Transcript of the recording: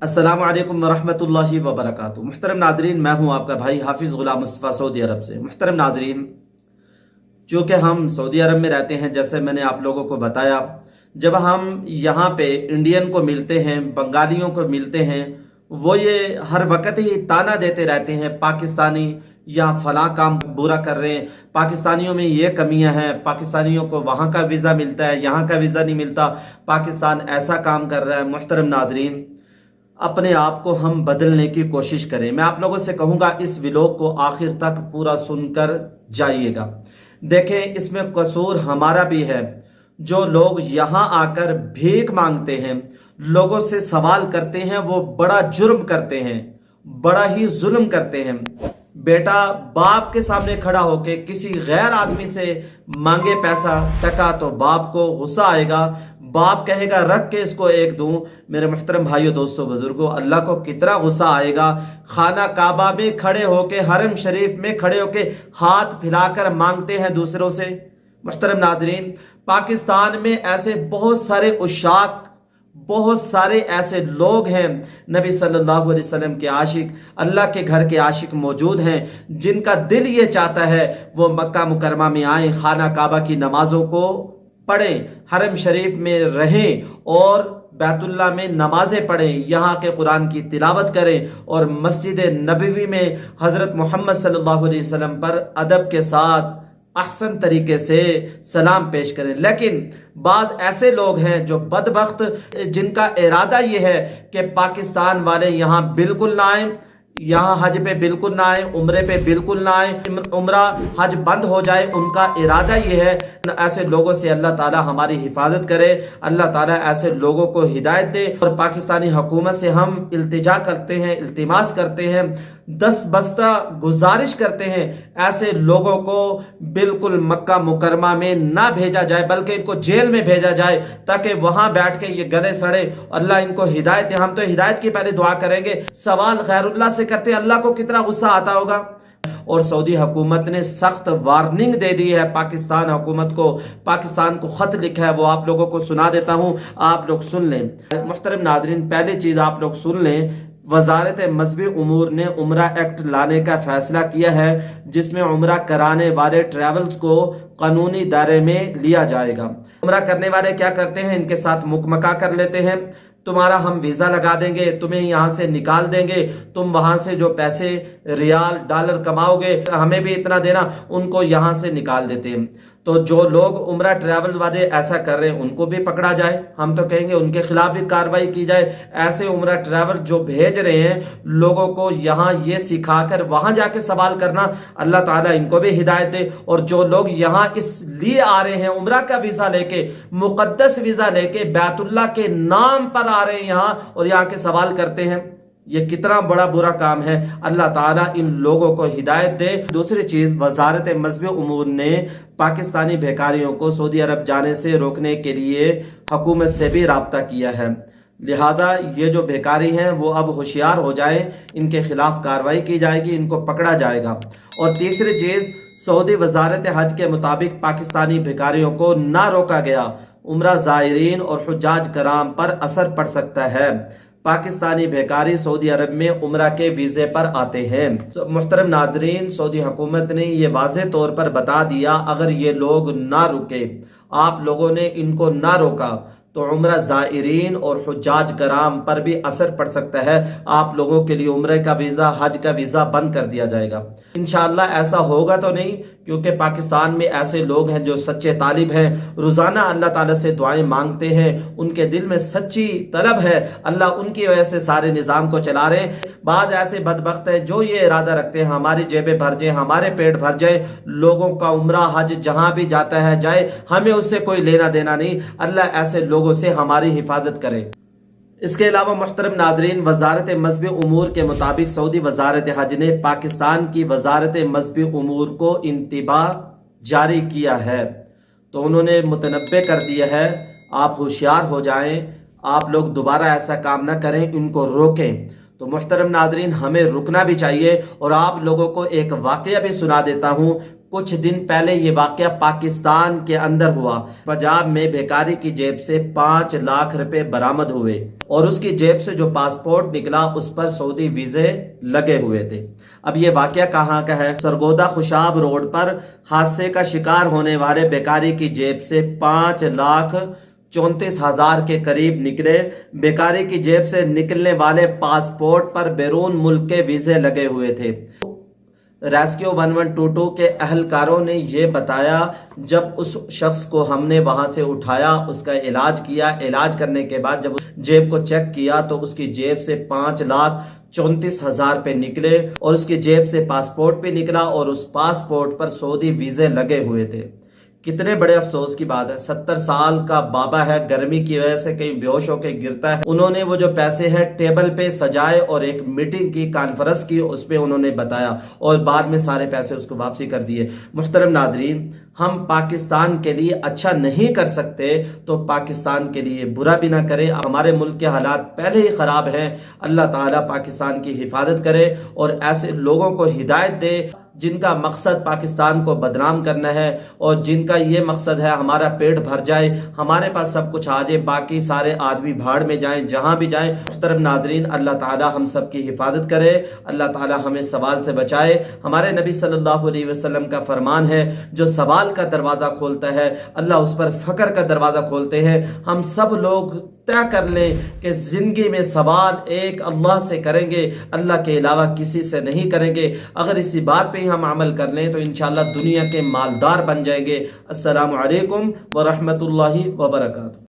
अस्सलाम वालेकुम वरहमतुल्लाहि वबरकातुहू। मुहतरम नाजरीन, मैं हूं आपका भाई हाफिज़ गुलाम मुस्तफ़ा सऊदी अरब से। मुहतरम नाजरीन, चूँकि हम सऊदी अरब में रहते हैं, जैसे मैंने आप लोगों को बताया, जब हम यहाँ पे इंडियन को मिलते हैं, बंगालियों को मिलते हैं, वो ये हर वक्त ही ताना देते रहते हैं पाकिस्तानी या फला काम बुरा कर रहे हैं, पाकिस्तानियों में ये कमियां हैं, पाकिस्तानियों को वहाँ का वीज़ा मिलता है, यहाँ का वीज़ा नहीं मिलता, पाकिस्तान ऐसा काम कर रहा है। मुहतरम नाजरीन, अपने आप को हम बदलने की कोशिश करें। मैं आप लोगों से कहूँगा, इस व्लॉग को आखिर तक पूरा सुनकर जाइएगा। देखें, इसमें कसूर हमारा भी है। जो लोग यहाँ आकर भीख मांगते हैं, लोगों से सवाल करते हैं, वो बड़ा जुर्म करते हैं, बड़ा ही जुल्म करते हैं। बेटा बाप के सामने खड़ा होके किसी गैर आदमी से मांगे पैसा टका तो बाप को गुस्सा आएगा, बाप कहेगा रख के इसको एक दूं। मेरे मुहतरम भाइयों, दोस्तों, बुजुर्गों, अल्लाह को कितना गुस्सा आएगा। खाना काबा में खड़े होके, हरम शरीफ में खड़े होके हाथ फैलाकर मांगते हैं दूसरों से। मुहतरम नाजरीन, पाकिस्तान में ऐसे बहुत सारे उशाक, बहुत सारे ऐसे लोग हैं, नबी सल्लल्लाहु अलैहि वसल्लम के आशिक, अल्लाह के घर के आशिक मौजूद हैं, जिनका दिल ये चाहता है वो मक्का मुकरमा में आए, खाना काबा की नमाजों को पढ़ें, हरम शरीफ में रहें और बैतुल्लाह में नमाजें पढ़ें, यहाँ के कुरान की तिलावत करें और मस्जिद नबवी में हज़रत मोहम्मद सल्लल्लाहु अलैहि वसल्लम पर अदब के साथ अहसन तरीके से सलाम पेश करें। लेकिन बाद ऐसे लोग हैं जो बदबख्त, जिनका इरादा ये है कि पाकिस्तान वाले यहाँ बिल्कुल ना आए, यहाँ हज पे बिल्कुल ना आए, उम्रे पे बिल्कुल ना आए, उम्रा हज बंद हो जाए, उनका इरादा ये है। ऐसे लोगों से अल्लाह ताला हमारी हिफाजत करे, अल्लाह ताला ऐसे लोगों को हिदायत दे। और पाकिस्तानी हुकूमत से हम इल्तिजा करते हैं, इल्तिमास करते हैं, दस बस्ता गुजारिश करते हैं, ऐसे लोगों को बिल्कुल मक्का मुकरमा में ना भेजा जाए, बल्कि इनको जेल में भेजा जाए, ताकि वहां बैठ के ये गले सड़े। अल्लाह इनको हिदायत दे। हम तो हिदायत की पहले दुआ करेंगे, सवाल खैरुल्लाह से करते हैं, अल्लाह को कितना गुस्सा आता होगा। और सऊदी हुकूमत ने सख्त वार्निंग दे दी है पाकिस्तान हुकूमत को, पाकिस्तान को खत लिखा है, वो आप लोगों को सुना देता हूं, आप लोग सुन लें। मुहतरम नाजरीन, पहली चीज आप लोग सुन लें, वजारत मजहबी उमूर ने उम्रा एक्ट लाने का फैसला किया है, जिसमें उम्रा कराने वाले ट्रैवल्स को कानूनी दायरे में लिया जाएगा। उम्रा करने वाले क्या करते हैं, इनके साथ मुकमका कर लेते हैं, तुम्हारा हम वीज़ा लगा देंगे, तुम्हें यहाँ से निकाल देंगे, तुम वहाँ से जो पैसे रियाल डॉलर कमाओगे हमें भी इतना देना, उनको यहाँ से निकाल देते हैं। तो जो लोग उम्रा ट्रैवल वाले ऐसा कर रहे हैं उनको भी पकड़ा जाए, हम तो कहेंगे उनके खिलाफ भी कार्रवाई की जाए। ऐसे उम्रा ट्रैवल जो भेज रहे हैं लोगों को यहाँ ये सिखाकर वहाँ जाके सवाल करना, अल्लाह ताला इनको भी हिदायत दे। और जो लोग यहाँ इसलिए आ रहे हैं उम्रा का वीज़ा लेके, मुकद्दस वीज़ा लेके, बैतुल्लाह के नाम पर आ रहे हैं यहाँ और यहाँ के सवाल करते हैं, ये कितना बड़ा बुरा काम है। अल्लाह ताला इन लोगों को हिदायत दे। दूसरी चीज, वजारत मजहबी उमूर ने पाकिस्तानी बेकारियों को सऊदी अरब जाने से रोकने के लिए हुकूमत से भी राब्ता किया है, लिहाजा ये जो बेकारी हैं वो अब होशियार हो जाएं, इनके खिलाफ कार्रवाई की जाएगी, इनको पकड़ा जाएगा। और तीसरी चीज, सऊदी वजारत हज के मुताबिक पाकिस्तानी बेकारियों को ना रोका गया, उम्रा ज़ायरीन और हुज्जाज कराम पर असर पड़ सकता है। पाकिस्तानी बेकारी सऊदी अरब में उम्रा के वीज़े पर आते हैं। मुहतरम नाजरीन, सऊदी हुकूमत ने ये वाज़ेह तौर पर बता दिया, अगर ये लोग ना रुके, आप लोगों ने इनको ना रोका, तो उम्रा ज़ायरीन और हुज्जाज कराम पर भी असर पड़ सकता है। आप लोगों के लिए उम्रे का वीज़ा, हज का वीज़ा बंद कर दिया जाएगा। इंशाअल्लाह ऐसा होगा तो नहीं, क्योंकि पाकिस्तान में ऐसे लोग हैं जो सच्चे तालिब हैं, रोज़ाना अल्लाह ताला से दुआएं मांगते हैं, उनके दिल में सच्ची तलब है, अल्लाह उनकी वजह से सारे निज़ाम को चला रहे हैं। बाद ऐसे बदबख्त है जो ये इरादा रखते हैं हमारी जेबें भर जाए, हमारे पेट भर जाए, लोगों का उम्रा हज जहाँ भी जाता है जाए, हमें उससे कोई लेना देना नहीं। अल्लाह ऐसे लोगों से हमारी हिफाजत करे। इसके अलावा मुहतरम नाजरीन, वजारत मजहबी उमूर के मुताबिक सऊदी वजारत हज ने पाकिस्तान की वजारत मजहबी उमूर को इंतबाह जारी किया है, तो उन्होंने मुतनब्बे कर दिया है, आप होशियार हो जाएं, आप लोग दोबारा ऐसा काम ना करें, इनको रोकें। तो मुहतरम नाजरीन, हमें रुकना भी चाहिए। और आप लोगों को एक वाकया भी सुना देता हूँ। کچھ دن پہلے یہ واقعہ پاکستان کے اندر ہوا۔ پنجاب میں بھیکاری کی جیب سے 5 لاکھ روپے برآمد ہوئے اور اس کی جیب سے جو پاسپورٹ نکلا اس پر سعودی ویزے لگے ہوئے تھے۔ اب یہ واقعہ کہاں کا ہے؟ سرگودا خوشاب روڈ پر حادثے کا شکار ہونے والے بھیکاری کی جیب سے 5,34,000 کے قریب نکلے۔ بھیکاری کی جیب سے نکلنے والے پاسپورٹ پر بیرون ملک کے ویزے لگے ہوئے تھے۔ ریسکیو 1122 کے اہلکاروں نے یہ بتایا، جب اس شخص کو ہم نے وہاں سے اٹھایا، اس کا علاج کیا، علاج کرنے کے بعد جب جیب کو چیک کیا تو اس کی جیب سے 5,34,000 پہ نکلے اور اس کی جیب سے پاسپورٹ بھی نکلا اور اس پاسپورٹ پر سعودی ویزے لگے ہوئے تھے۔ کتنے بڑے افسوس کی بات ہے۔ 70 سال کا بابا ہے، گرمی کی وجہ سے کہیں بے ہوش ہو کے گرتا ہے۔ انہوں نے وہ جو پیسے ہیں ٹیبل پہ سجائے اور ایک میٹنگ کی، کانفرنس کی، اس پہ انہوں نے بتایا اور بعد میں سارے پیسے اس کو واپسی کر دیے۔ محترم ناظرین، ہم پاکستان کے لیے اچھا نہیں کر سکتے تو پاکستان کے لیے برا بھی نہ کرے۔ ہمارے ملک کے حالات پہلے ہی خراب ہیں۔ اللہ تعالیٰ پاکستان کی حفاظت کرے اور ایسے لوگوں کو ہدایت دے جن کا مقصد پاکستان کو بدنام کرنا ہے اور جن کا یہ مقصد ہے ہمارا پیٹ بھر جائے، ہمارے پاس سب کچھ آ جائے، باقی سارے آدمی بھاڑ میں جائیں، جہاں بھی جائیں۔ محترم ناظرین، اللہ تعالی ہم سب کی حفاظت کرے، اللہ تعالی ہمیں سوال سے بچائے۔ ہمارے نبی صلی اللہ علیہ وسلم کا فرمان ہے، جو سوال کا دروازہ کھولتا ہے اللہ اس پر فقر کا دروازہ کھولتے ہیں۔ ہم سب لوگ طے کر لیں کہ زندگی میں سوال ایک اللہ سے کریں گے، اللہ کے علاوہ کسی سے نہیں کریں گے۔ اگر اسی بات پہ ہم عمل کر لیں تو انشاءاللہ دنیا کے مالدار بن جائیں گے۔ السلام علیکم ورحمۃ اللہ وبرکاتہ۔